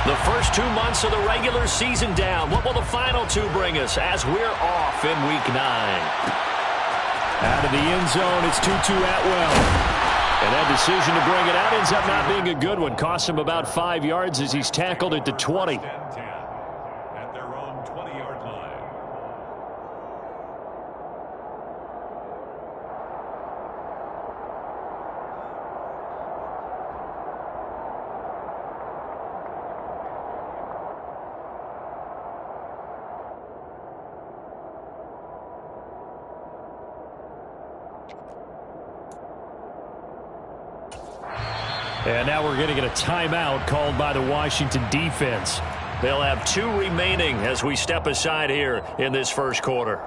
The first 2 months of the regular season down. What will the final two bring us as we're off in Week 9? Out of the end zone, it's Tutu Atwell. And that decision to bring it out ends up not being a good one. Costs him about 5 yards as he's tackled at the 20. At their own 20-yard line. And now we're going to get a timeout called by the Washington defense. They'll have 2 remaining as we step aside here in this first quarter.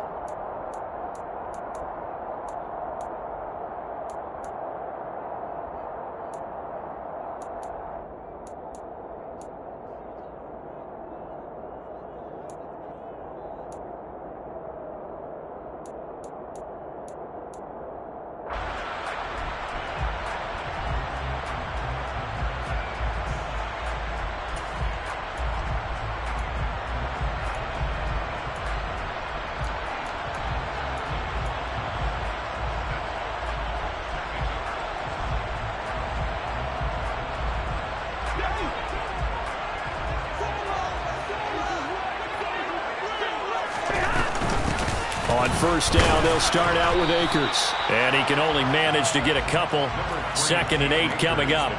On first down, they'll start out with Akers. And he can only manage to get a couple. 2nd and 8 coming up.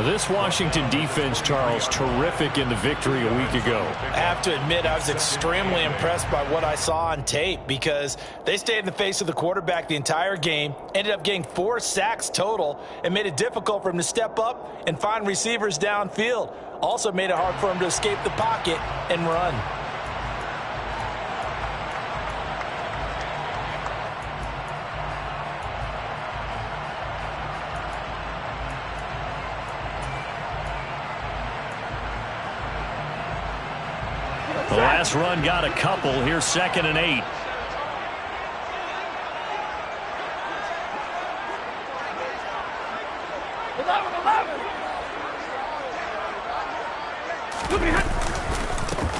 This Washington defense, Charles, terrific in the victory a week ago. I have to admit, I was extremely impressed by what I saw on tape because they stayed in the face of the quarterback the entire game, ended up getting 4 sacks total, and made it difficult for him to step up and find receivers downfield. Also made it hard for him to escape the pocket and run. The last run got a couple. Here's 2nd and 8.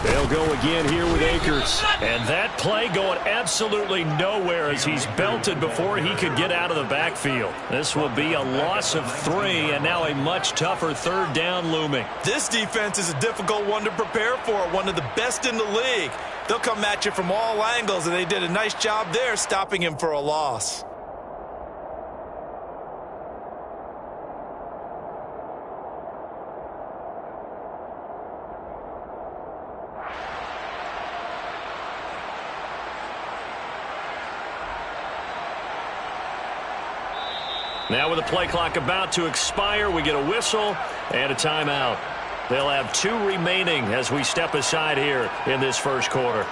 They'll go again here with Akers. And that play going absolutely nowhere as he's belted before he could get out of the backfield. This will be a loss of 3 and now a much tougher 3rd down looming. This defense is a difficult one to prepare for, one of the best in the league. They'll come at you from all angles, and they did a nice job there stopping him for a loss. Now with the play clock about to expire, we get a whistle and a timeout. They'll have 2 remaining as we step aside here in this first quarter.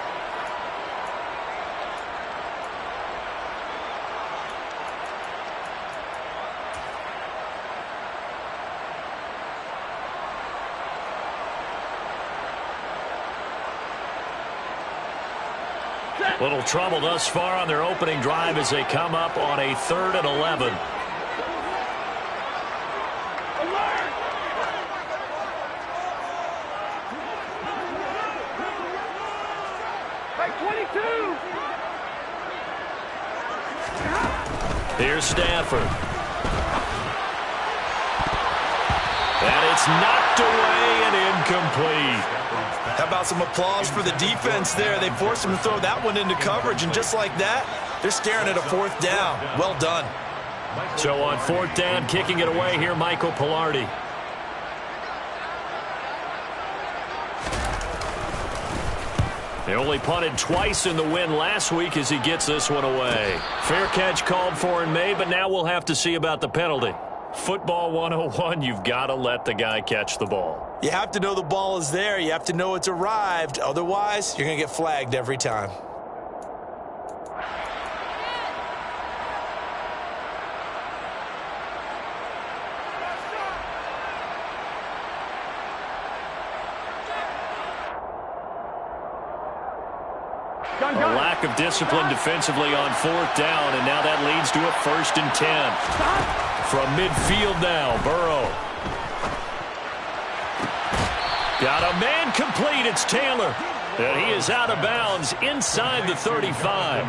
Little trouble thus far on their opening drive as they come up on a 3rd and 11. Here's Stafford. And it's knocked away and incomplete. How about some applause for the defense there? They forced him to throw that one into coverage, and just like that, they're staring at a 4th down. Well done. So on 4th down, kicking it away here, Michael Pilardi. They only punted twice in the win last week as he gets this one away. Fair catch called for and made, but now we'll have to see about the penalty. Football 101, you've got to let the guy catch the ball. You have to know the ball is there. You have to know it's arrived. Otherwise, you're going to get flagged every time. A lack of discipline defensively on 4th down, and now that leads to a 1st and 10. From midfield now, Burrow. Got a man complete. It's Taylor. And he is out of bounds inside the 35.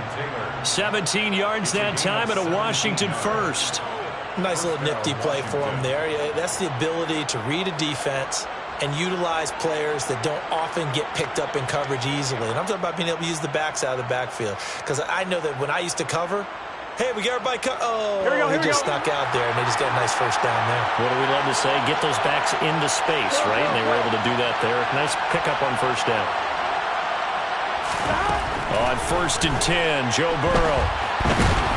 17 yards that time and a Washington first. Nice little nifty play for him there. Yeah, that's the ability to read a defense and utilize players that don't often get picked up in coverage easily. And I'm talking about being able to use the backs out of the backfield. Because I know that when I used to cover, hey, we got everybody he just snuck out there, and they just got a nice first down there. What do we love to say? Get those backs into space, right? And they were able to do that there. Nice pickup on first down. On 1st and 10, Joe Burrow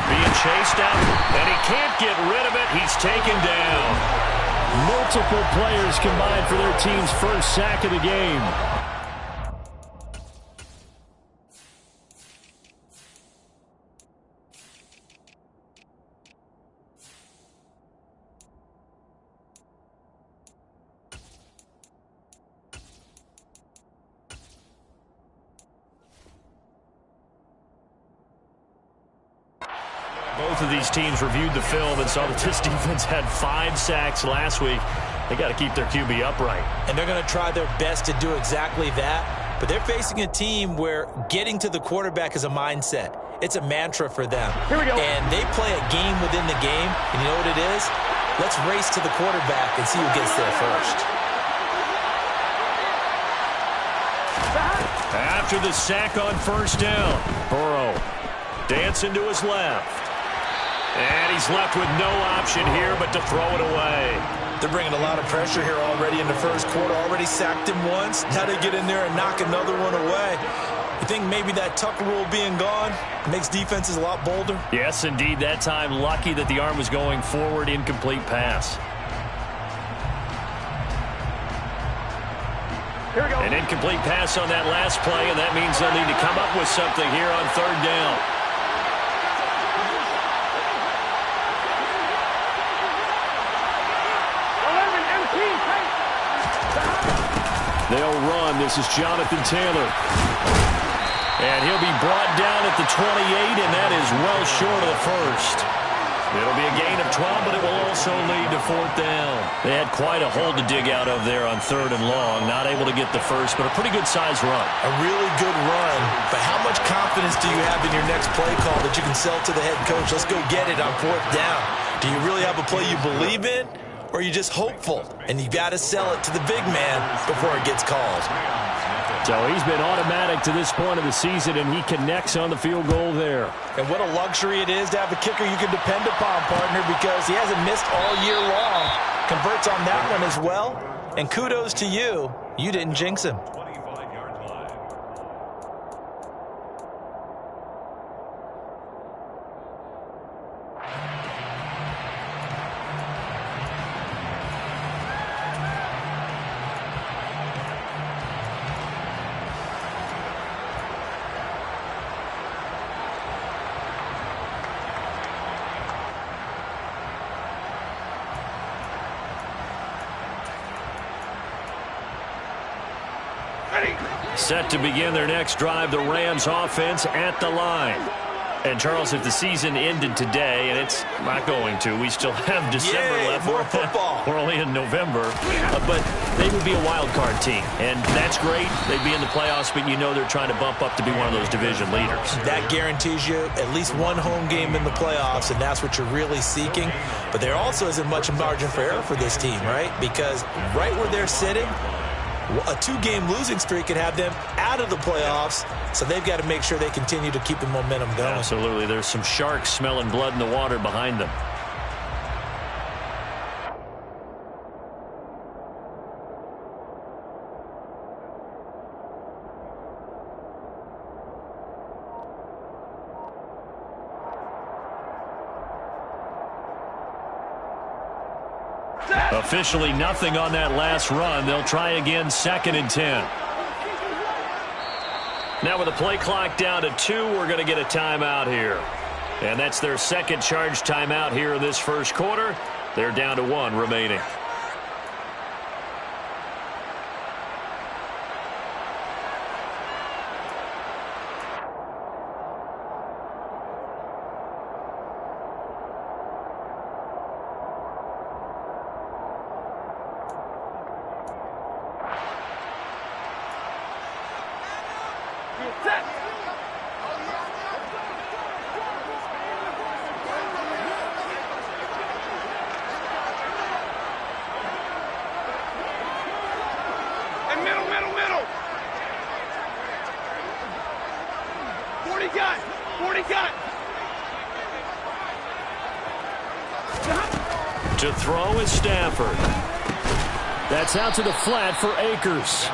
being chased out, and he can't get rid of it. He's taken down. Multiple players combined for their team's first sack of the game. Both of these teams reviewed the film and saw that this defense had 5 sacks last week. They got to keep their QB upright. And they're going to try their best to do exactly that. But they're facing a team where getting to the quarterback is a mindset. It's a mantra for them. Here we go. And they play a game within the game. And you know what it is? Let's race to the quarterback and see who gets there first. After the sack on first down, Burrow dancing to his left. And he's left with no option here but to throw it away. They're bringing a lot of pressure here already in the first quarter. Already sacked him once. Now they get in there and knock another one away. You think maybe that Tucker rule being gone makes defenses a lot bolder? Yes, indeed. That time, lucky that the arm was going forward. Incomplete pass. Here we go. An incomplete pass on that last play, and that means they'll need to come up with something here on 3rd down. They'll run. This is Jonathan Taylor. And he'll be brought down at the 28, and that is well short of the first. It'll be a gain of 12, but it will also lead to 4th down. They had quite a hole to dig out of there on 3rd and long. Not able to get the first, but a pretty good-sized run. A really good run, but how much confidence do you have in your next play call that you can sell to the head coach? Let's go get it on 4th down. Do you really have a play you believe in, or are you just hopeful? And you got to sell it to the big man before it gets called. So he's been automatic to this point of the season, and he connects on the field goal there. And what a luxury it is to have a kicker you can depend upon, partner, because he hasn't missed all year long. Converts on that one as well. And kudos to you. You didn't jinx him. 25-yard line. Set to begin their next drive, the Rams offense at the line. And, Charles, if the season ended today, and it's not going to, we still have December left. More football. We're only in November. But they would be a wild card team. And that's great. They'd be in the playoffs, but you know they're trying to bump up to be one of those division leaders. That guarantees you at least one home game in the playoffs, and that's what you're really seeking. But there also isn't much margin for error for this team, right? Because right where they're sitting, a 2-game losing streak could have them out of the playoffs, so they've got to make sure they continue to keep the momentum going. Absolutely. There's some sharks smelling blood in the water behind them. Officially nothing on that last run. They'll try again, 2nd and 10. Now with the play clock down to 2, we're going to get a timeout here. And that's their second charge timeout here in this first quarter. They're down to 1 remaining. Middle. 40 gun. To throw is Stafford. That's out to the flat for Akers.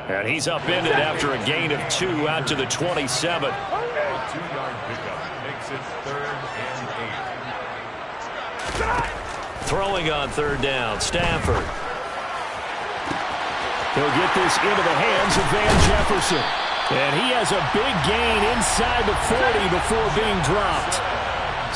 And he's upended after a gain of 2 out to the 27. A 2-yard pickup makes it 3rd and 8. Throwing on 3rd down, Stafford. He'll get this into the hands of Van Jefferson. And he has a big gain inside the 40 before being dropped.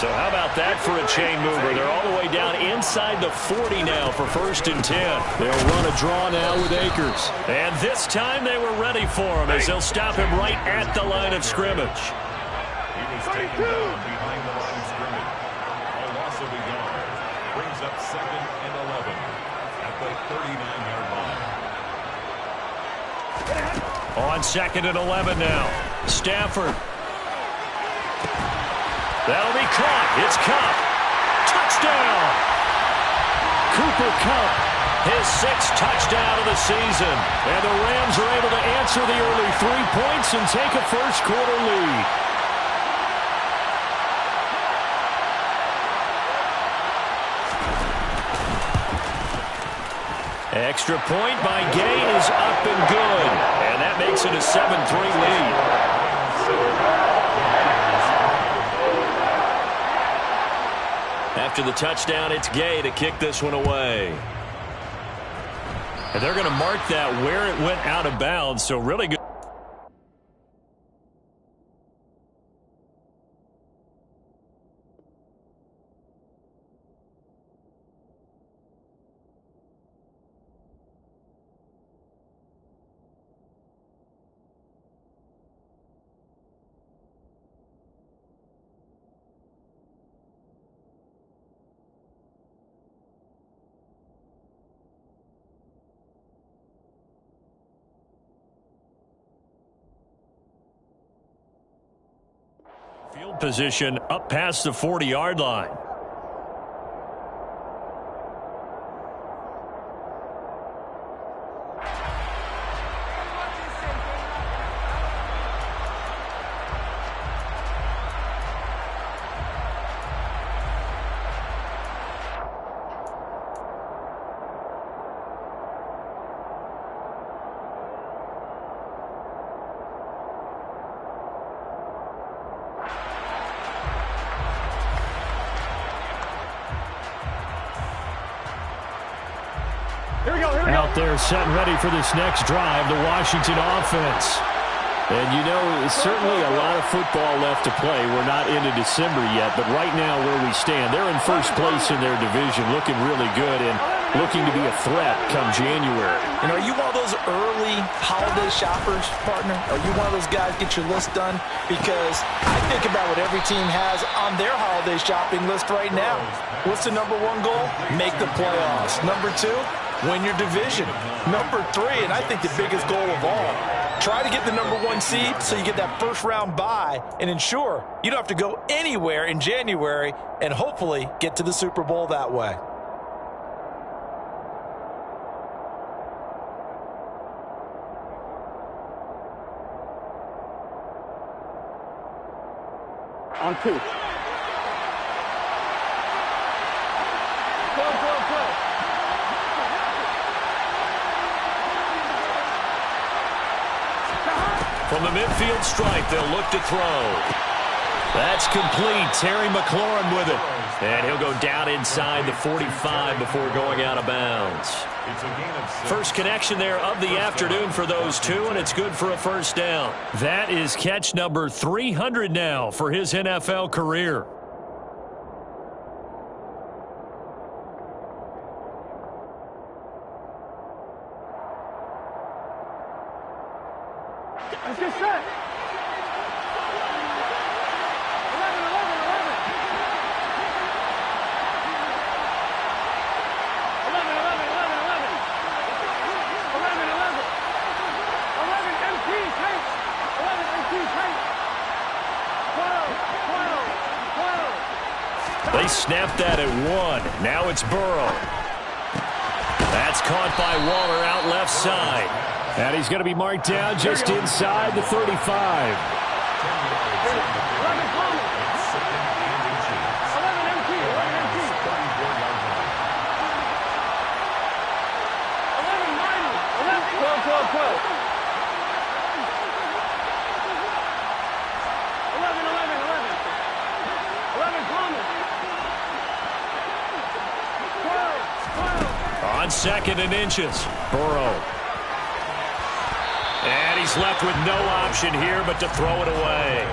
So how about that for a chain mover? They're all the way down inside the 40 now for 1st and 10. They'll run a draw now with Akers. And this time they were ready for him as they'll stop him right at the line of scrimmage. He was taken down behind the line of scrimmage. A loss of a yard brings up 2nd and 11 at the 39-yard line. On 2nd and 11 now. Stafford. That'll be caught. It's Kupp. Touchdown. Cooper Kupp. His 6th touchdown of the season. And the Rams are able to answer the early 3 points and take a first-quarter lead. Extra point by Gay is up and good. And that makes it a 7-3 lead. After the touchdown, it's Gay to kick this one away. And they're going to mark that where it went out of bounds, so really good. Field position up past the 40-yard line. Out there set and ready for this next drive, the Washington offense. And you know, certainly a lot of football left to play. We're not into December yet, but right now where we stand, they're in first place in their division, looking really good and looking to be a threat come January. And are you one of those early holiday shoppers, partner? Are you one of those guys get your list done? Because I think about what every team has on their holiday shopping list right now. What's the #1 goal? Make the playoffs. #2, win your division. #3, and I think the biggest goal of all, try to get the #1 seed so you get that first-round bye and ensure you don't have to go anywhere in January and hopefully get to the Super Bowl that way. On 2. From the midfield stripe, they'll look to throw. That's complete. Terry McLaurin with it. And he'll go down inside the 45 before going out of bounds. It's a gain of 6. First connection there of the afternoon for those two, and it's good for a first down. That is catch number 300 now for his NFL career. Let's get set. 11 empty. They snapped that at 1. Now it's Burrow. That's caught by Waller out left side. And he's going to be marked down just inside the 35. 11 MT. 12. On 2nd and inches, Burrow. And he's left with no option here but to throw it away.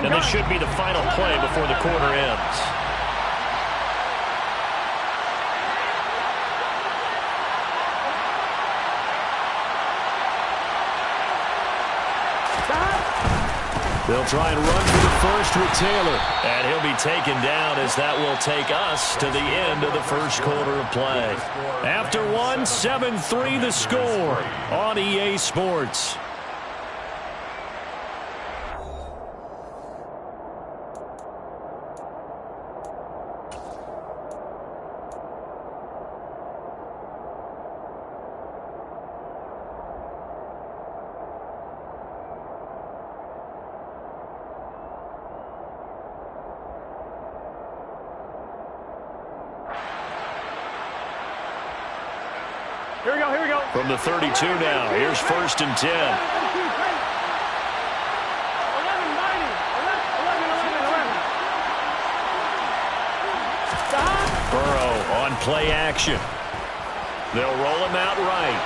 And this should be the final play before the quarter ends. They'll try and run for the first with Taylor. And he'll be taken down as that will take us to the end of the first quarter of play. After 1, 7-3 the score on EA Sports. Here we go. From the 32 now, here's 1st and 10. 11-90. 11. Burrow on play action. They'll roll him out right.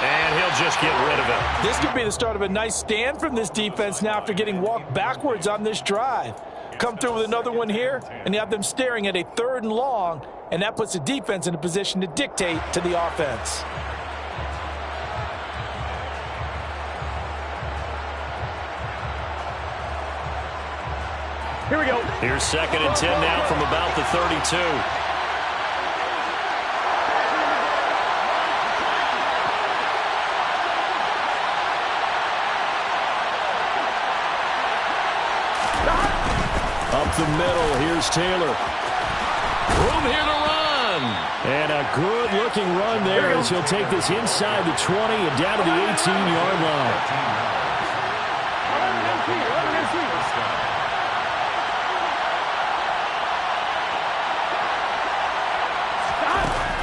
And he'll just get rid of it. This could be the start of a nice stand from this defense now after getting walked backwards on this drive. Come through with another one here, and you have them staring at a 3rd and long, and that puts the defense in a position to dictate to the offense. Here we go. Here's 2nd and 10 now from about the 32. Up the middle, here's Taylor. Room here to run. And a good-looking run there as he'll take this inside the 20 and down to the 18-yard line. 11 MT. 11 MT.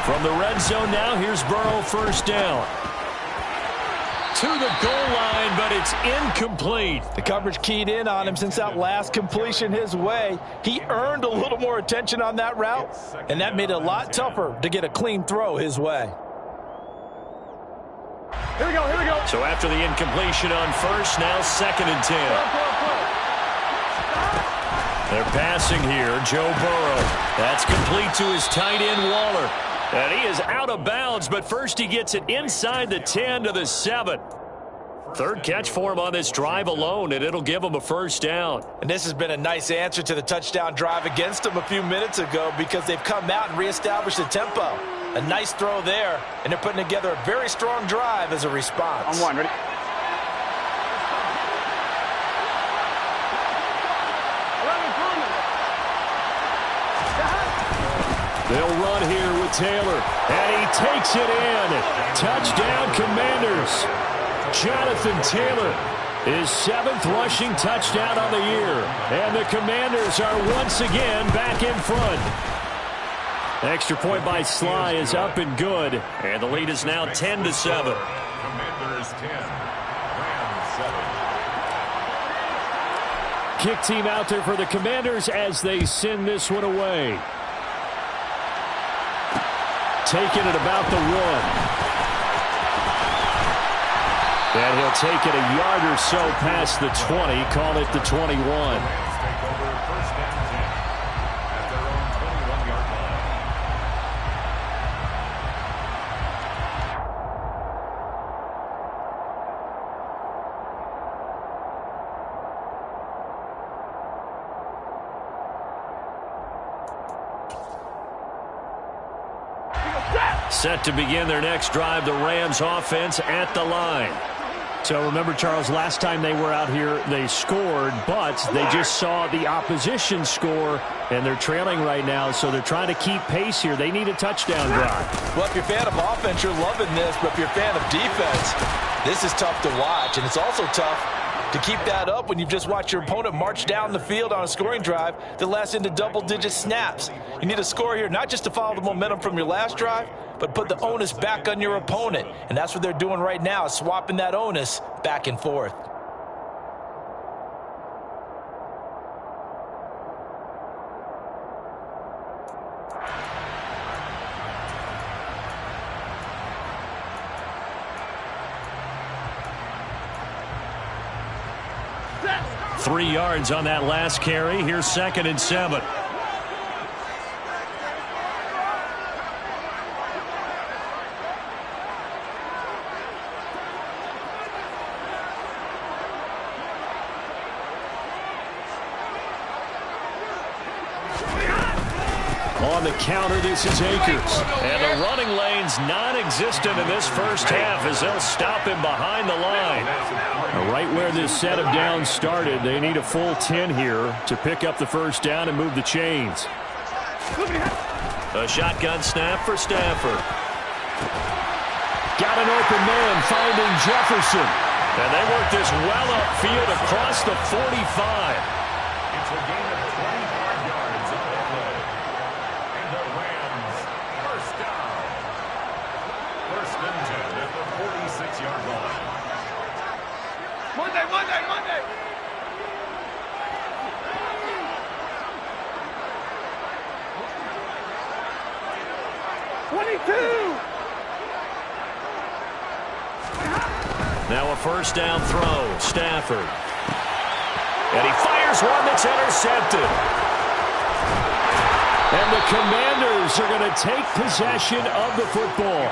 From the red zone now, here's Burrow, 1st down. To the goal line, but it's incomplete. The coverage keyed in on him since that last completion his way. He earned a little more attention on that route, and that made it a lot tougher to get a clean throw his way. Here we go. So after the incompletion on 1st, now 2nd and 10. They're passing here, Joe Burrow. That's complete to his tight end, Waller. And he is out of bounds, but first he gets it inside the 10 to the 7. 3rd catch for him on this drive alone, and it'll give him a 1st down. And this has been a nice answer to the touchdown drive against them a few minutes ago because they've come out and reestablished the tempo. A nice throw there, and they're putting together a very strong drive as a response. On 1, ready? They'll run here with Taylor, and he takes it in. Touchdown, Commanders. Jonathan Taylor, his 7th rushing touchdown on the year. And the Commanders are once again back in front. Extra point by Sly is up and good. And the lead is now 10 to 7. Commanders 10, Rams 7. Kick team out there for the Commanders as they send this one away. Taking it about the 1. And he'll take it a yard or so past the 20, call it the 21. Rams take over 1st and 10 at their own 21-yard line. Set to begin their next drive, the Rams offense at the line. So remember, Charles, last time they were out here, they scored, but they just saw the opposition score, and they're trailing right now, so they're trying to keep pace here. They need a touchdown drive. Well, if you're a fan of offense, you're loving this, but if you're a fan of defense, this is tough to watch, and it's also tough to keep that up when you've just watched your opponent march down the field on a scoring drive that lasts into double-digit snaps. You need a score here, not just to follow the momentum from your last drive, but put the onus back on your opponent. And that's what they're doing right now, swapping that onus back and forth. Set. 3 yards on that last carry. Here's 2nd and 7. On the counter, this is Akers. And the running lane's non-existent in this first half as they'll stop him behind the line. Right where this set of downs started, they need a full 10 here to pick up the first down and move the chains. A shotgun snap for Stafford. Got an open man finding Jefferson. And they work this well upfield across the 45. It's a gain of 25 yards on the play. And the Rams, first down. 1st and 10 at the 46-yard line. Monday, Monday, Monday. Now a first down throw, Stafford. And he fires one that's intercepted. And the Commanders are going to take possession of the football.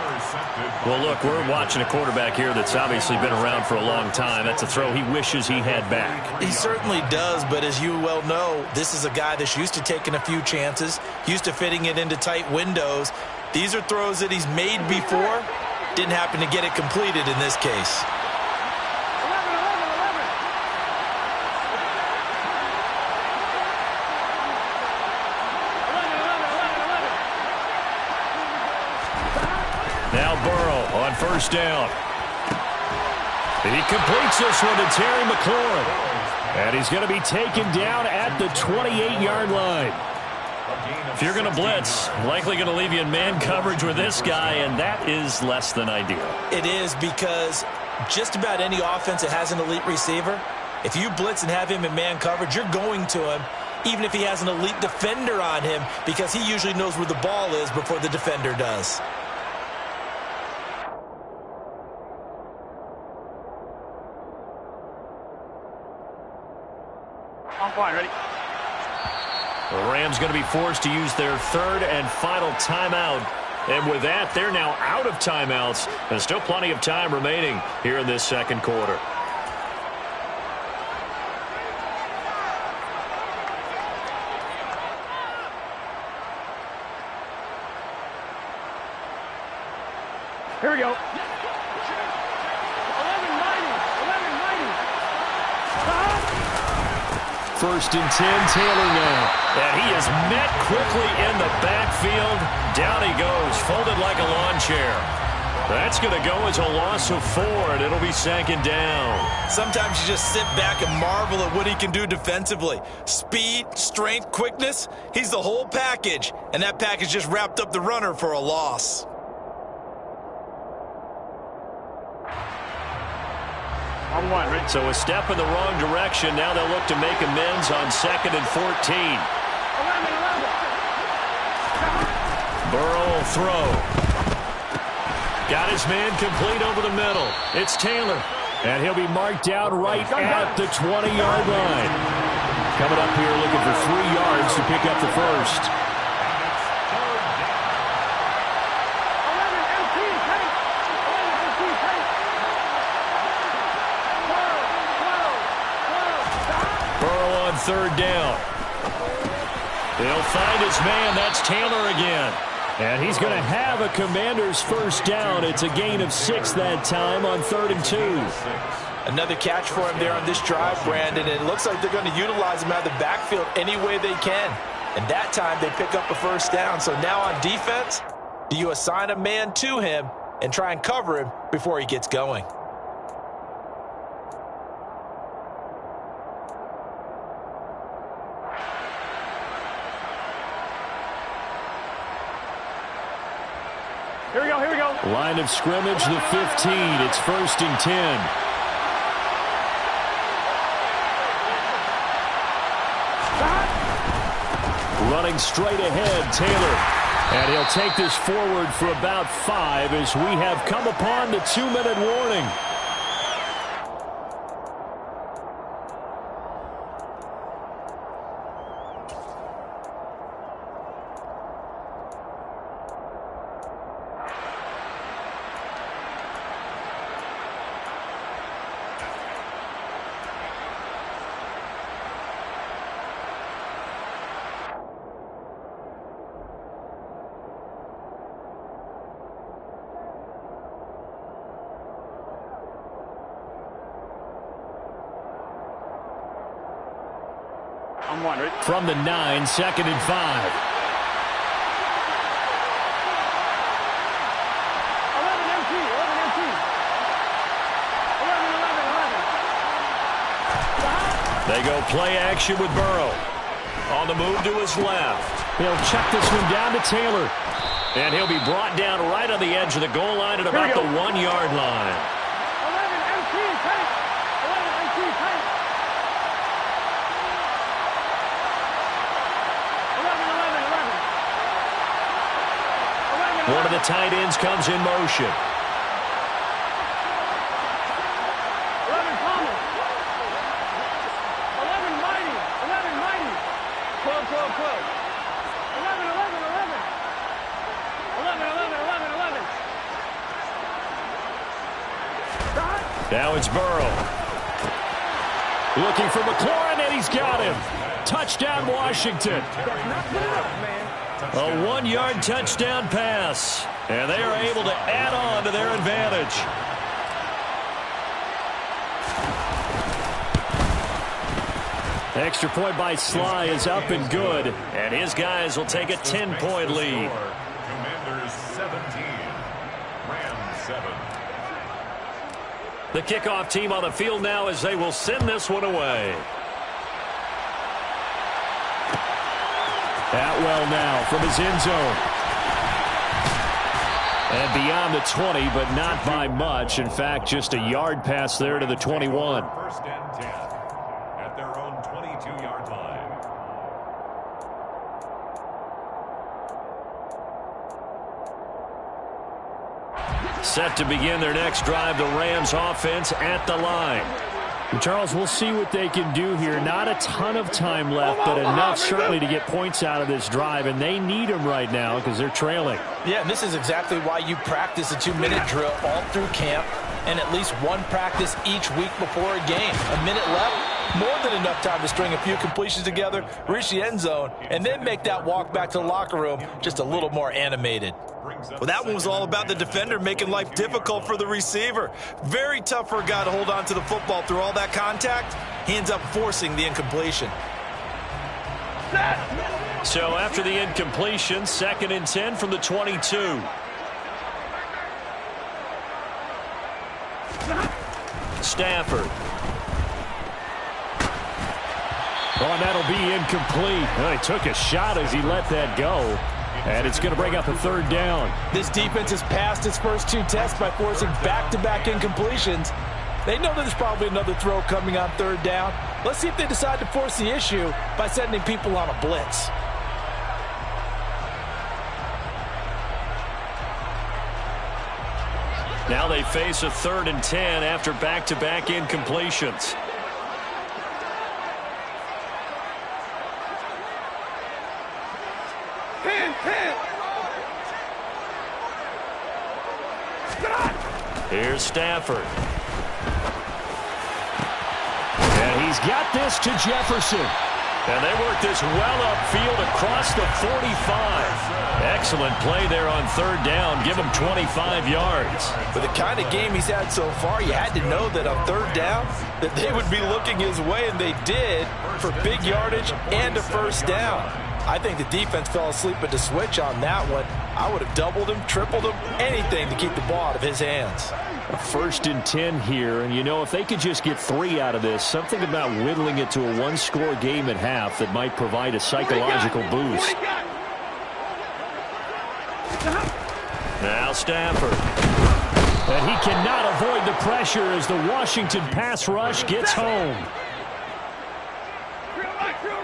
Well, look, we're watching a quarterback here that's obviously been around for a long time. That's a throw he wishes he had back. He certainly does, but as you well know, this is a guy that's used to taking a few chances, used to fitting it into tight windows. These are throws that he's made before. Didn't happen to get it completed in this case. 11. Now Burrow on first down. And he completes this one to Terry McLaurin. And he's going to be taken down at the 28-yard line. If you're going to blitz, likely going to leave you in man coverage with this guy, and that is less than ideal. It is, because just about any offense that has an elite receiver, if you blitz and have him in man coverage, you're going to him, even if he has an elite defender on him, because he usually knows where the ball is before the defender does. I'm fine, ready? The Rams going to be forced to use their 3rd and final timeout. And with that, they're now out of timeouts. There's still plenty of time remaining here in this second quarter. Here we go. 1190. 1190. 1st and 10, Taylor now. And he is met quickly in the backfield. Down he goes, folded like a lawn chair. That's going to go as a loss of 4, and it'll be 2nd down. Sometimes you just sit back and marvel at what he can do defensively. Speed, strength, quickness, he's the whole package. And that package just wrapped up the runner for a loss. On one, ready? So a step in the wrong direction. Now they'll look to make amends on 2nd and 14. 11. Burrow will throw. Got his man complete over the middle. It's Taylor. And he'll be marked down right at the 20-yard line. Coming up here looking for 3 yards to pick up the first. 11 MT, take. 11 MT, take. 12. Burrow on 3rd down. They'll find his man. That's Taylor again. And he's going to have a Commanders first down. It's a gain of 6 that time on 3rd and 2. Another catch for him there on this drive, Brandon. And it looks like they're going to utilize him out of the backfield any way they can. And that time they pick up a first down. So now on defense, do you assign a man to him and try and cover him before he gets going? Here we go, here we go. Line of scrimmage, the 15. It's 1st and 10. Running straight ahead, Taylor. And he'll take this forward for about 5 as we have come upon the 2-minute warning. I'm one, right? From the 9, 2nd and 5. 11 MT, 11 MT. 11. They go play action with Burrow. On the move to his left. He'll check this one down to Taylor. And he'll be brought down right on the edge of the goal line at about the 1-yard line. 11 MT, tight. 11 MT, tight. 11. One of the tight ends comes in motion. 11 Thomas. 11 Mighty. 11 Mighty. 12. 11. 11. Now it's Burrow. Looking for McLaurin, and he's got him. Touchdown, Washington. A 1-yard touchdown pass. And they are able to add on to their advantage. Extra point by Sly is up and good. And his guys will take a 10-point lead. Commanders 17, Rams 7. The kickoff team on the field now as they will send this one away. Atwell now from his end zone. And beyond the 20, but not by much. In fact, just a yard pass there to the 21. 1st and 10 at their own 22-yard line. Set to begin their next drive, the Rams offense at the line. Charles, we'll see what they can do here. Not a ton of time left, but enough certainly to get points out of this drive, and they need them right now because they're trailing. Yeah, and this is exactly why you practice a 2-minute drill all through camp and at least one practice each week before a game. A minute left, more than enough time to string a few completions together, reach the end zone, and then make that walk back to the locker room just a little more animated. Well, that one was all about the defender making life difficult for the receiver. Very tough for a guy to hold on to the football through all that contact. He ends up forcing the incompletion. So after the incompletion, 2nd and 10 from the 22. Stafford. Oh, and that'll be incomplete. Well, he took a shot as he let that go. And it's going to bring up a 3rd down. This defense has passed its first 2 tests by forcing back-to-back incompletions. They know that there's probably another throw coming on 3rd down. Let's see if they decide to force the issue by sending people on a blitz. Now they face a 3rd and 10 after back-to-back incompletions. Here's Stafford. And he's got this to Jefferson. And they work this well upfield across the 45. Excellent play there on third down. Give him 25 yards. With the kind of game he's had so far, you had to know that on third down that they would be looking his way, and they did, for big yardage and a first down. I think the defense fell asleep at the switch on that one. I would have doubled him, tripled him, anything to keep the ball out of his hands. A 1st and 10 here, and you know, if they could just get 3 out of this, something about whittling it to a one-score game at half that might provide a psychological boost. Now Stafford. And he cannot avoid the pressure as the Washington pass rush gets home.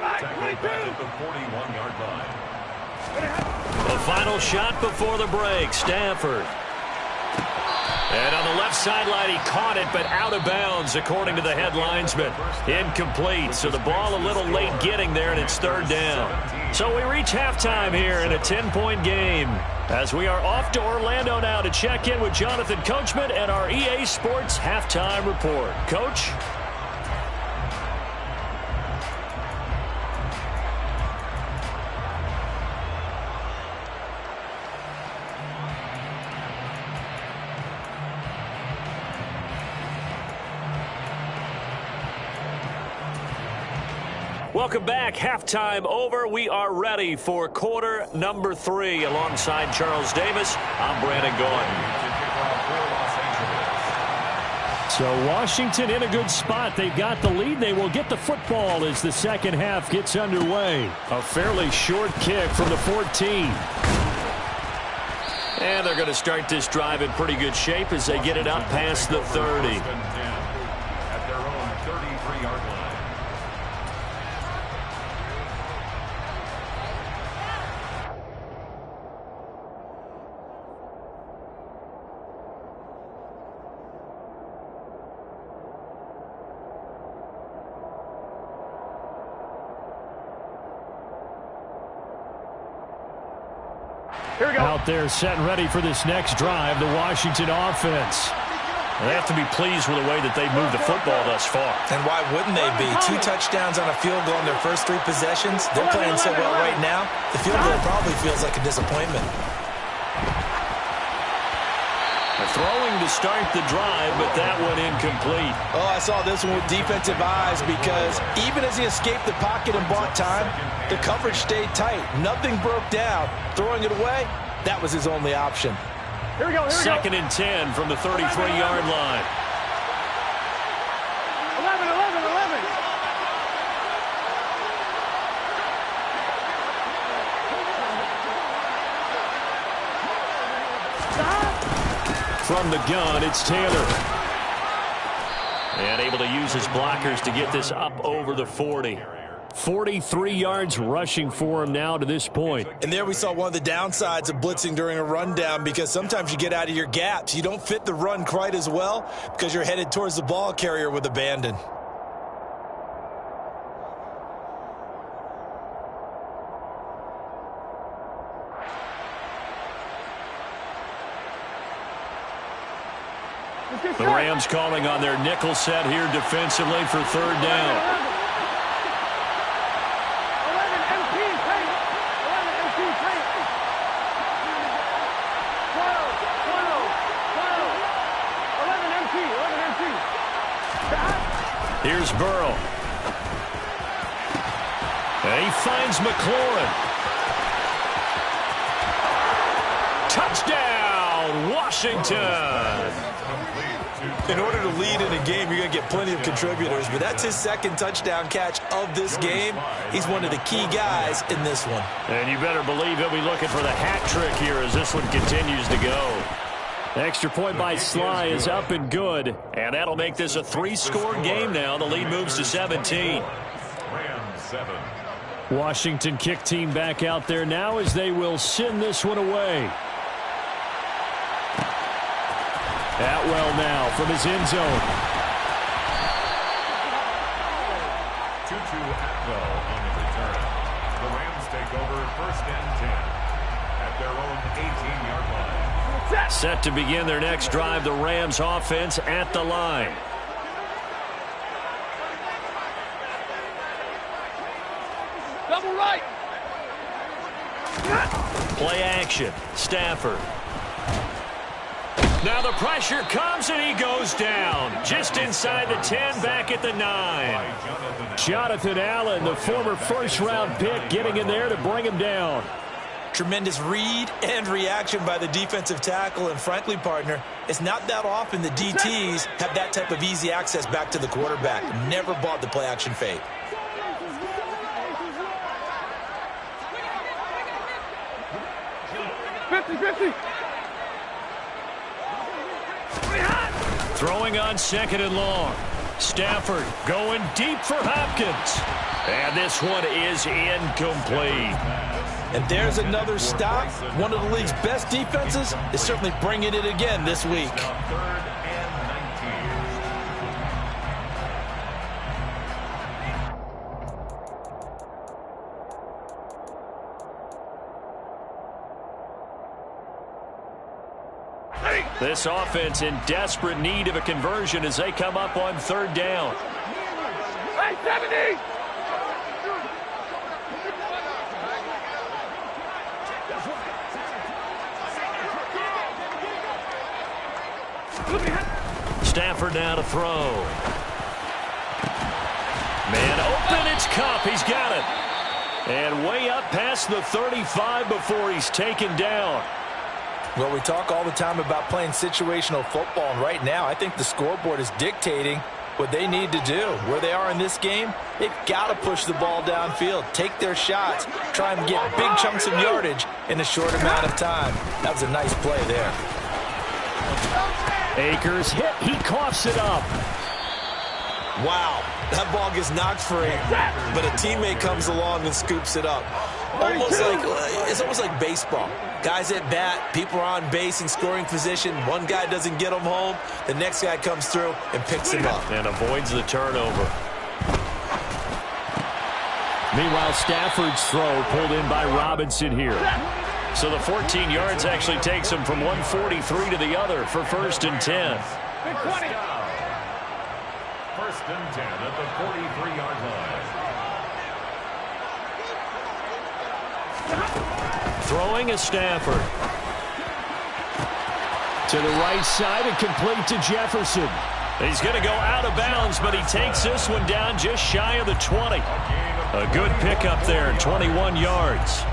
At the 41-yard line. The final shot before the break, Stafford. And on the left sideline, he caught it, but out of bounds, according to the head linesman. Incomplete, so the ball a little late getting there, and it's third down. So we reach halftime here in a 10-point game, as we are off to Orlando now to check in with Jonathan Coachman and our EA Sports Halftime Report. Coach? Welcome back. Halftime over. We are ready for quarter number 3. Alongside Charles Davis, I'm Brandon Gordon. So Washington in a good spot. They've got the lead. They will get the football as the second half gets underway. A fairly short kick from the 14. And they're going to start this drive in pretty good shape as they get it up past the 30. At their own 33-yard line. Here we go. Out there set and ready for this next drive, the Washington offense. They have to be pleased with the way that they've moved the football thus far. And why wouldn't they be? 2 touchdowns on a field goal in their first 3 possessions. They're playing so well right now, the field goal probably feels like a disappointment. Throwing to start the drive, but that one incomplete. Oh, I saw this one with defensive eyes because even as he escaped the pocket and bought time, the coverage stayed tight. Nothing broke down. Throwing it away, that was his only option. Here we go. Second and 10 from the 33-yard line. 11. From the gun, it's Taylor. And able to use his blockers to get this up over the 40. 43 yards rushing for him now to this point. And there we saw one of the downsides of blitzing during a rundown because sometimes you get out of your gaps. You don't fit the run quite as well because you're headed towards the ball carrier with abandon. The Rams calling on their nickel set here defensively for third down. 11 MT, tight. 11 MT, tight. 12. 11 MT. Here's Burrow. And he finds McLaurin. Touchdown, Washington. In order to lead in a game, you're going to get plenty of contributors, but that's his second touchdown catch of this game. He's one of the key guys in this one. And you better believe he'll be looking for the hat trick here as this one continues to go. Extra point by Sly is up and good. And that'll make this a 3-score game now. The lead moves to 17. Rams 7. Washington kick team back out there now as they will send this one away. Atwell now from his end zone. Tutu Atwell on the return. The Rams take over 1st and 10 at their own 18-yard line. Set to begin their next drive, the Rams offense at the line. right. Play action. Stafford. Now the pressure comes and he goes down. Just inside the 10, back at the 9. Jonathan Allen, the former first-round pick, getting in there to bring him down. Tremendous read and reaction by the defensive tackle. And frankly, partner, it's not that often the DTs have that type of easy access back to the quarterback. Never bought the play-action fake. Throwing on 2nd and long. Stafford going deep for Hopkins. And this one is incomplete. And there's another stop. One of the league's best defenses is certainly bringing it again this week. This offense in desperate need of a conversion as they come up on 3rd down. Hey, 70! Stafford now to throw. Man open, it's Kupp. He's got it. And way up past the 35 before he's taken down. Well, we talk all the time about playing situational football, and right now I think the scoreboard is dictating what they need to do. Where they are in this game, they've got to push the ball downfield, take their shots, try and get big chunks of yardage in a short amount of time. That was a nice play there. Akers hit. He coughs it up. Wow, that ball gets knocked free, but a teammate comes along and scoops it up. It's almost like baseball. Guys at bat, people are on base in scoring position. One guy doesn't get him home. The next guy comes through and picks him up. And avoids the turnover. Meanwhile, Stafford's throw pulled in by Robinson here. So the 14 yards actually takes him from 143 to the other for 1st and 10. Big 20. 1st and 10 at the 43-yard line. Throwing is Stafford. To the right side and complete to Jefferson. He's going to go out of bounds, but he takes this one down just shy of the 20. A good pickup there, 21 yards.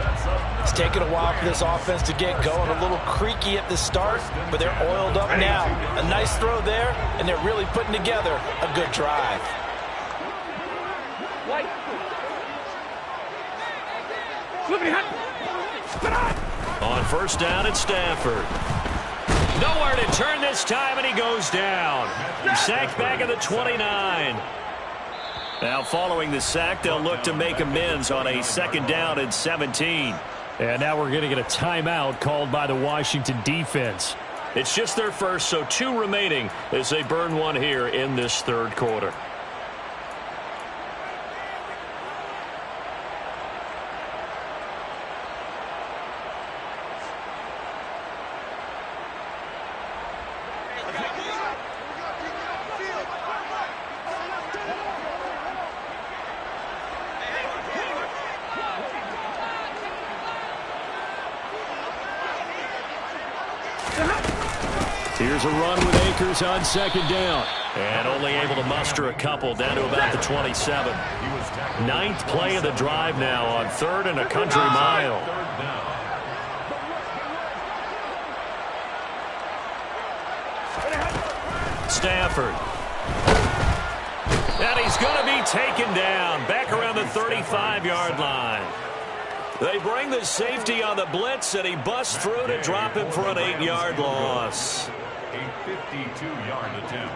It's taken a while for this offense to get going. A little creaky at the start, but they're oiled up now. A nice throw there, and they're really putting together a good drive. White. On 1st down, it's Stafford. Nowhere to turn this time, and he goes down. He's sacked back at the 29. Now following the sack, they'll look to make amends on a 2nd down and 17. And now we're going to get a timeout called by the Washington defense. It's just their first, so 2 remaining as they burn one here in this 3rd quarter. Here's a run with Akers on 2nd down. And only able to muster a couple down to about the 27. 9th play of the drive now on 3rd and a country mile. Stafford. And he's going to be taken down back around the 35-yard line. They bring the safety on the blitz, and he busts through to drop him for an 8-yard loss. A 52-yard attempt.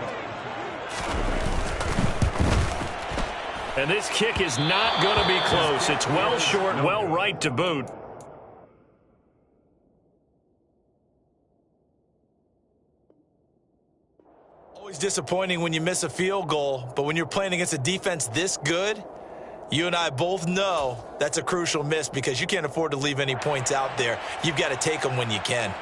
And this kick is not going to be close. It's well short, well right to boot. Always disappointing when you miss a field goal, but when you're playing against a defense this good, you and I both know that's a crucial miss because you can't afford to leave any points out there. You've got to take them when you can.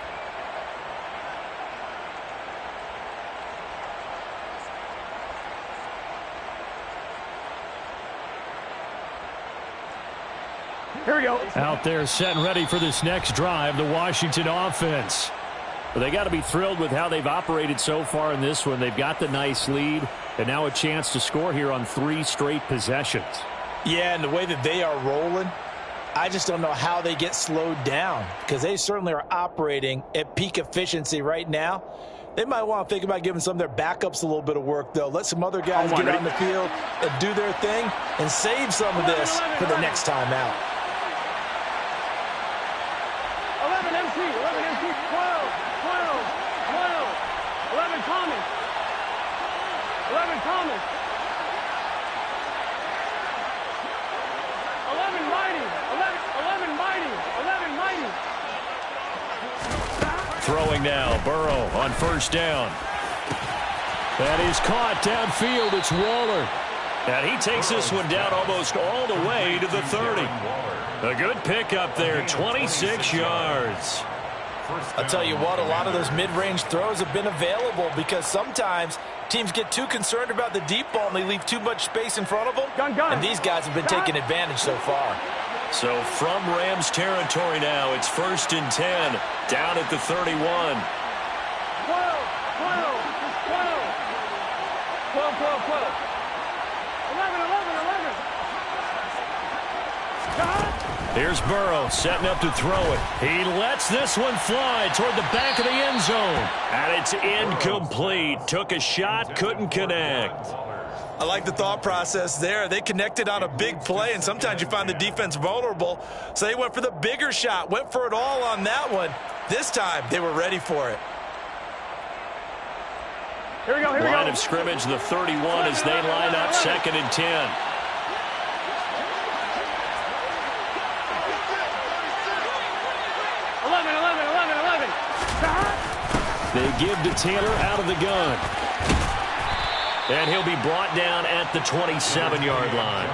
Here we go. Out there set and ready for this next drive, the Washington offense. Well, they got to be thrilled with how they've operated so far in this one. They've got the nice lead, and now a chance to score here on 3 straight possessions. Yeah, and the way that they are rolling, I just don't know how they get slowed down, because they certainly are operating at peak efficiency right now. They might want to think about giving some of their backups a little bit of work, though. Let some other guys get on the field and do their thing and save some of this for the next time out. 11 MC, 11 MC, 12, 11 Thomas. 11 Thomas. 11 Mighty, 11 Mighty, 11 Mighty. Throwing now, Burrow on first down. That is caught downfield. It's Waller. And he takes this one down almost all the way to the 30. A good pickup there, 26 yards. I'll tell you what, a lot of those mid-range throws have been available because sometimes teams get too concerned about the deep ball and they leave too much space in front of them. And these guys have been taking advantage so far. So from Rams territory now, it's 1st and 10, down at the 31. 12, 12, 12. 11. Here's Burrow setting up to throw it. He lets this one fly toward the back of the end zone. And it's incomplete. Took a shot, couldn't connect. I like the thought process there. They connected on a big play, and sometimes you find the defense vulnerable. So they went for the bigger shot, went for it all on that one. This time, they were ready for it. Here we go. Line of scrimmage, the 31 as they line up 2nd and 10. They give to Taylor out of the gun. And he'll be brought down at the 27-yard line.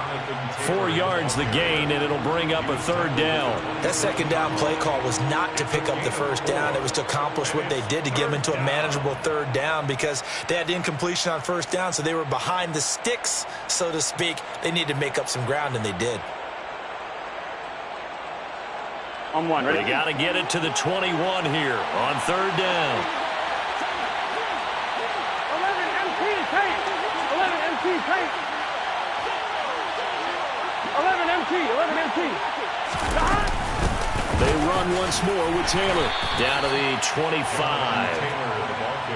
4 yards the gain, and it'll bring up a 3rd down. That 2nd down play call was not to pick up the 1st down. It was to accomplish what they did to get them into a manageable 3rd down because they had incompletion on 1st down, so they were behind the sticks, so to speak. They needed to make up some ground, and they did. On one, ready? They got to get it to the 21 here on 3rd down. 11 MT. They run once more with Taylor. Down to the 25.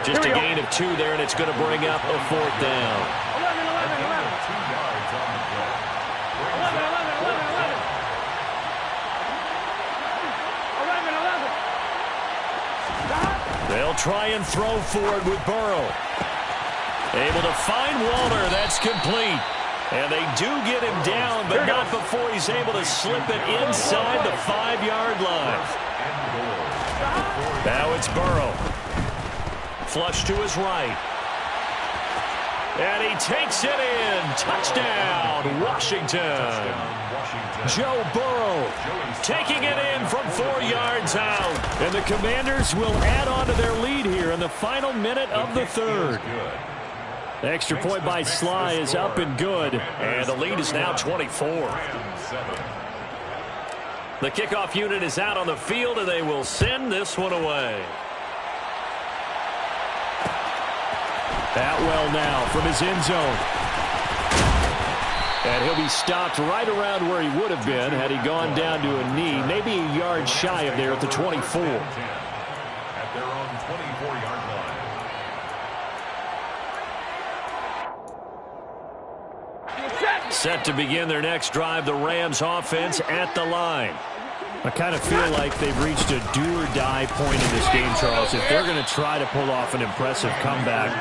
Just a gain of 2 there, and it's going to bring up a 4th down. 11. They'll try and throw forward with Burrow. Able to find Waller. That's complete. And they do get him down, but not before he's able to slip it inside the 5-yard line. Now it's Burrow. Flush to his right. And he takes it in. Touchdown, Washington. Joe Burrow taking it in from 4 yards out. And the Commanders will add on to their lead here in the final minute of the 3rd. The extra point by Sly is up and good. And the lead is now 24. The kickoff unit is out on the field, and they will send this one away. Atwell now from his end zone. And he'll be stopped right around where he would have been had he gone down to a knee, maybe a yard shy of there at the 24. At their own 24-yard line. Set to begin their next drive, the Rams offense at the line. I kind of feel like they've reached a do-or-die point in this game, Charles. If they're going to try to pull off an impressive comeback,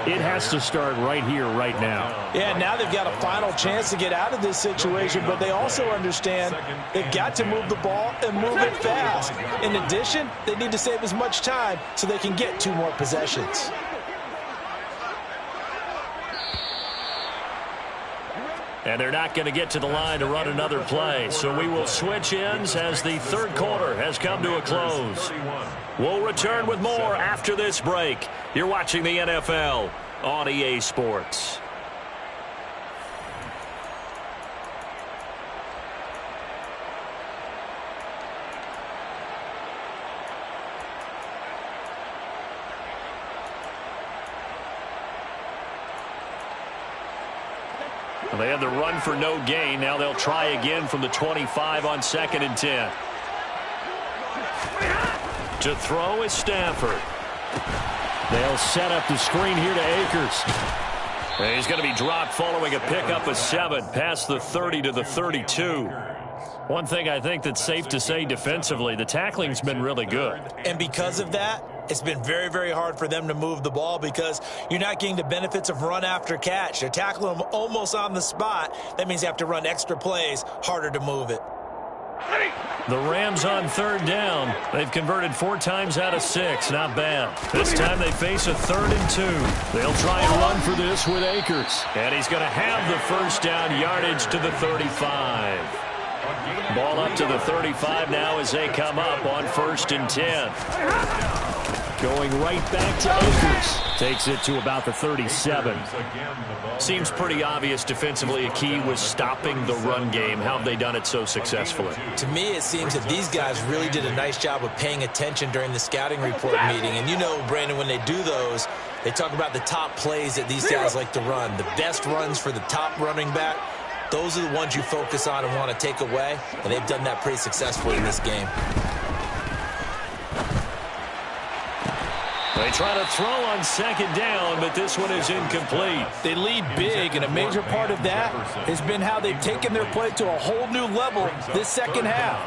it has to start right here, right now. Yeah, now they've got a final chance to get out of this situation, but they also understand they've got to move the ball and move it fast. In addition, they need to save as much time so they can get 2 more possessions. And they're not going to get to the line to run another play. So we will switch ends as the 3rd quarter has come to a close. We'll return with more after this break. You're watching the NFL on EA Sports. Well, they had the run for no gain. Now they'll try again from the 25 on 2nd and 10. To throw is Stafford. They'll set up the screen here to Akers. And he's going to be dropped following a pickup of 7 past the 30 to the 32. One thing I think that's safe to say defensively, the tackling's been really good. And because of that, it's been very, very hard for them to move the ball because you're not getting the benefits of run after catch. They're tackling them almost on the spot. That means they have to run extra plays, harder to move it. The Rams on 3rd down. They've converted 4 times out of 6. Not bad. This time they face a 3rd and 2. They'll try and run for this with Akers. And he's going to have the first down yardage to the 35. Ball up to the 35 now as they come up on 1st and 10. Going right back to Akers. Takes it to about the 37. Seems pretty obvious defensively a key was stopping the run game. How have they done it so successfully? To me, it seems that these guys really did a nice job of paying attention during the scouting report meeting. And you know, Brandon, when they do those, they talk about the top plays that these guys like to run. The best runs for the top running back. Those are the ones you focus on and want to take away, and they've done that pretty successfully in this game. They try to throw on 2nd down, but this one is incomplete. They lead big, and a major part of that has been how they've taken their play to a whole new level this second half.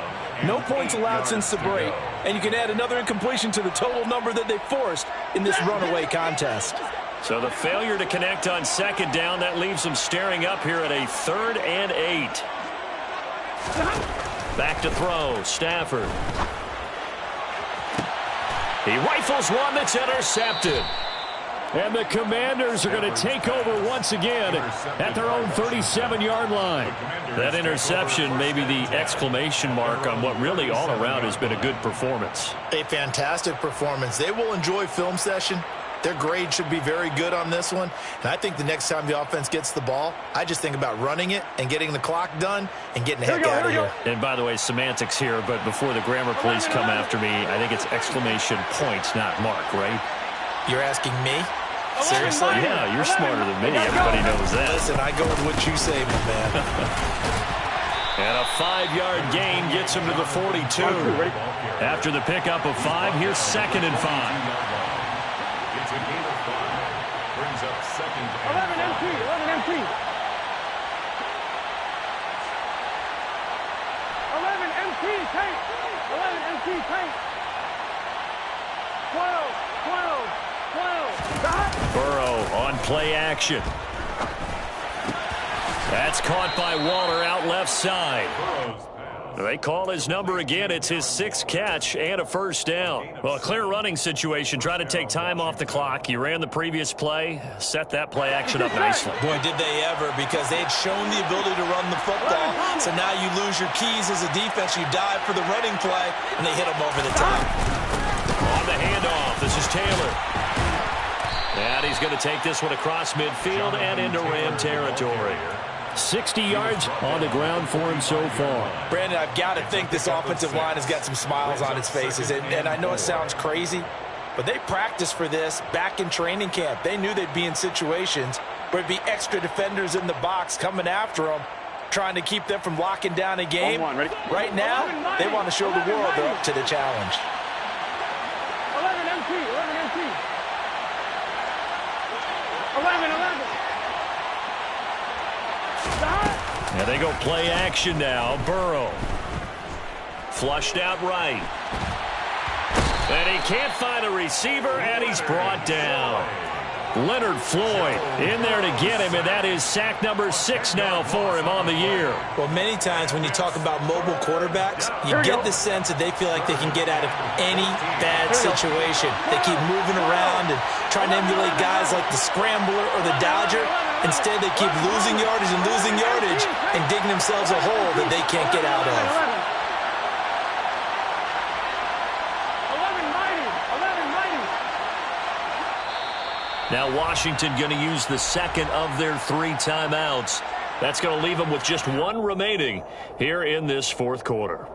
No points allowed since the break, and you can add another incompletion to the total number that they forced in this runaway contest. So the failure to connect on 2nd down, that leaves them staring up here at a 3rd and 8. Back to throw, Stafford. He rifles one that's intercepted. And the Commanders are going to take over once again at their own 37-yard line. That interception may be the exclamation mark on what really all around has been a good performance. A fantastic performance. They will enjoy film session. Their grade should be very good on this one. And I think the next time the offense gets the ball, I just think about running it and getting the clock done and getting the heck out of here. And by the way, semantics here, but before the grammar police come after me, I think it's exclamation point, not mark, right? You're asking me? Seriously? Yeah, you're smarter than me. Everybody knows that. Listen, I go with what you say, my man. And a 5-yard gain gets him to the 42. After the pickup of 5, here's 2nd and 5. It's a gain of 5. Brings up 2nd and 11 MT, 11 MT. 11 MT, tank. 11 MT, tank. 12, 12, 12. Burrow on play action. That's caught by Waller out left side. They call his number again. It's his 6th catch and a first down. Well, a clear running situation. Try to take time off the clock. You ran the previous play, set that play action up nicely. Boy, did they ever, because they had shown the ability to run the football. So now you lose your keys as a defense. You dive for the running play, and they hit them over the top. On the handoff, this is Taylor. And he's going to take this one across midfield and into Ram territory. 60 yards on the ground for him so far. Brandon, I've got to think this offensive line has got some smiles on its faces. And I know it sounds crazy, but they practiced for this back in training camp. They knew they'd be in situations where it'd be extra defenders in the box coming after them, trying to keep them from locking down a game. Right now, they want to show the world they're up to the challenge. 11 MT, 11 MT. 11, 11. And they go play action now. Burrow. Flushed out right. And he can't find a receiver, and he's brought down. Leonard Floyd in there to get him, and that is sack number 6 now for him on the year. Well, many times when you talk about mobile quarterbacks, you get the sense that they feel like they can get out of any bad situation. They keep moving around and trying to emulate guys like the Scrambler or the Dodger. Instead, they keep losing yardage and digging themselves a hole that they can't get out of. 11 mighty, 11 mighty. Now Washington going to use the second of their 3 timeouts. That's going to leave them with just 1 remaining here in this 4th quarter.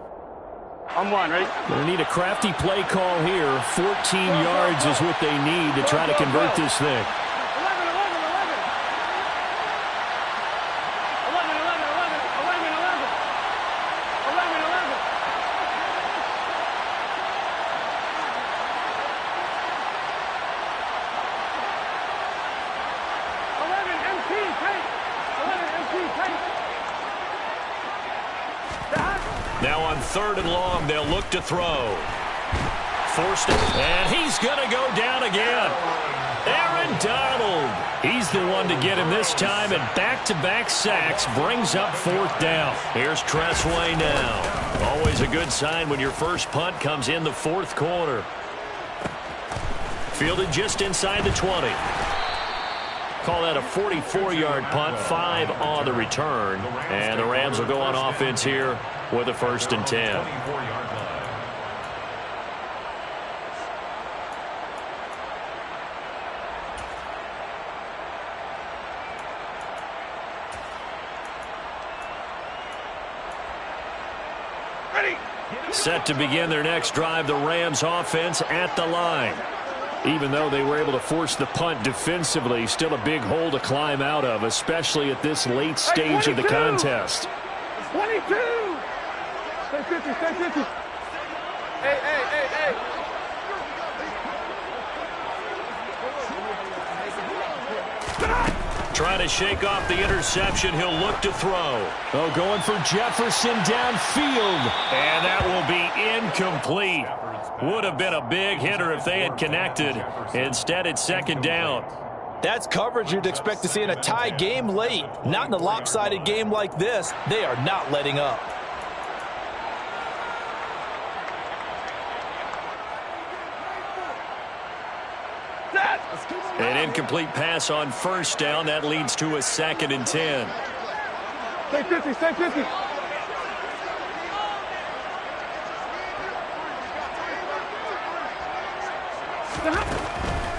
I'm one, ready? They need a crafty play call here. 14 yards is what they need to try to convert this thing. 11, 11, 11. 3rd and long. They'll look to throw. Forced it, and he's going to go down again. Aaron Donald. He's the one to get him this time, and back-to-back sacks brings up 4th down. Here's Tressway now. Always a good sign when your first punt comes in the 4th quarter. Fielded just inside the 20. Call that a 44-yard punt, 5 on the return. And the Rams will go on offense here with a 1st and 10. Set to begin their next drive, the Rams offense at the line. Even though they were able to force the punt defensively, still a big hole to climb out of, especially at this late stage of the contest. 22! Stay 50, stay 50. Hey. Trying to shake off the interception. He'll look to throw. Oh, going for Jefferson downfield. And that will be incomplete. Would have been a big hitter if they had connected. Instead, it's 2nd down. That's coverage you'd expect to see in a tie game late. Not in a lopsided game like this. They are not letting up. An incomplete pass on 1st down. That leads to a 2nd and 10. Stay 50, stay 50.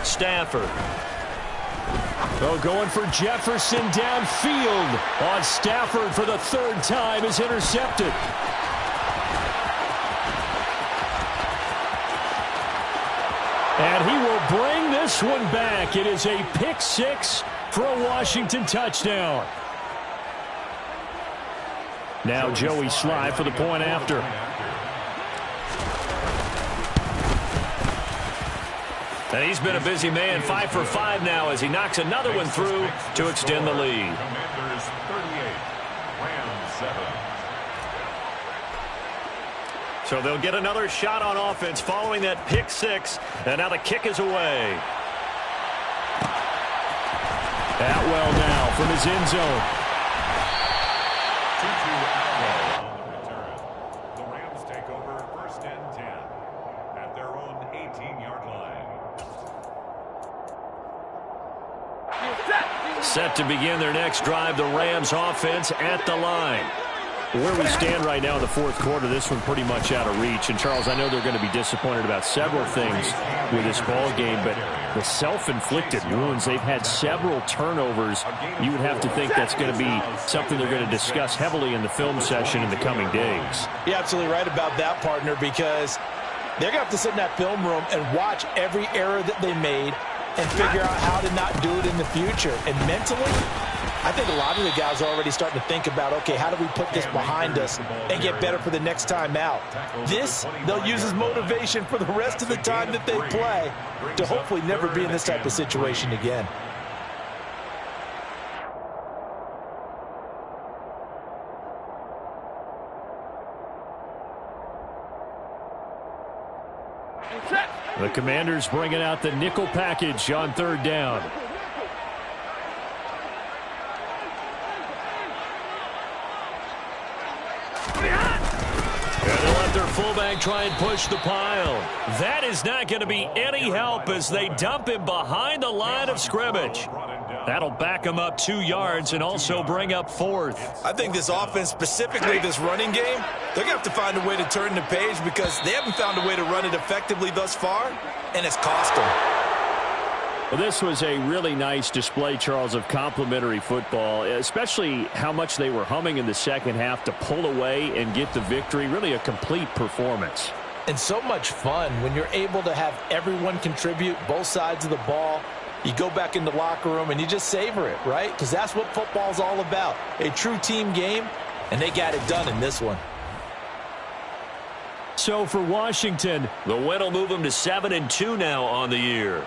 Stafford. Oh, going for Jefferson downfield. On Stafford for the 3rd time is intercepted. And he will bring this one back. It is a pick 6 for a Washington touchdown. Now Joey Sly for the point after. And he's been a busy man, 5 for 5 now as he knocks another one through to extend the lead. Commanders 38, Rams 7. So they'll get another shot on offense following that pick 6. And now the kick is away. Atwell now from his end zone. Tutu Atwell on the return. The Rams take over 1st and 10 at their own 18-yard line. Set to begin their next drive, the Rams offense at the line. Where we stand right now in the 4th quarter, this one pretty much out of reach. And, Charles, I know they're going to be disappointed about several things with this ball game, but the self-inflicted wounds, they've had several turnovers. You would have to think that's going to be something they're going to discuss heavily in the film session in the coming days. You're absolutely right about that, partner, because they're going to have to sit in that film room and watch every error that they made and figure out how to not do it in the future. And mentally, I think a lot of the guys are already starting to think about, okay, how do we put this behind us and get better for the next time out? This, they'll use as motivation for the rest of the time that they play to hopefully never be in this type of situation again. The Commanders bringing out the nickel package on 3rd down. And they'll let their fullback try and push the pile. That is not going to be any help as they dump him behind the line of scrimmage. That'll back him up 2 yards and also bring up 4th. I think this offense, specifically this running game, they're going to have to find a way to turn the page because they haven't found a way to run it effectively thus far, and it's cost them. Well, this was a really nice display, Charles, of complimentary football, especially how much they were humming in the second half to pull away and get the victory. Really a complete performance. And so much fun when you're able to have everyone contribute, both sides of the ball. You go back in the locker room and you just savor it, right? Because that's what football's all about. A true team game, and they got it done in this one. So for Washington, the win will move them to 7-2 now on the year.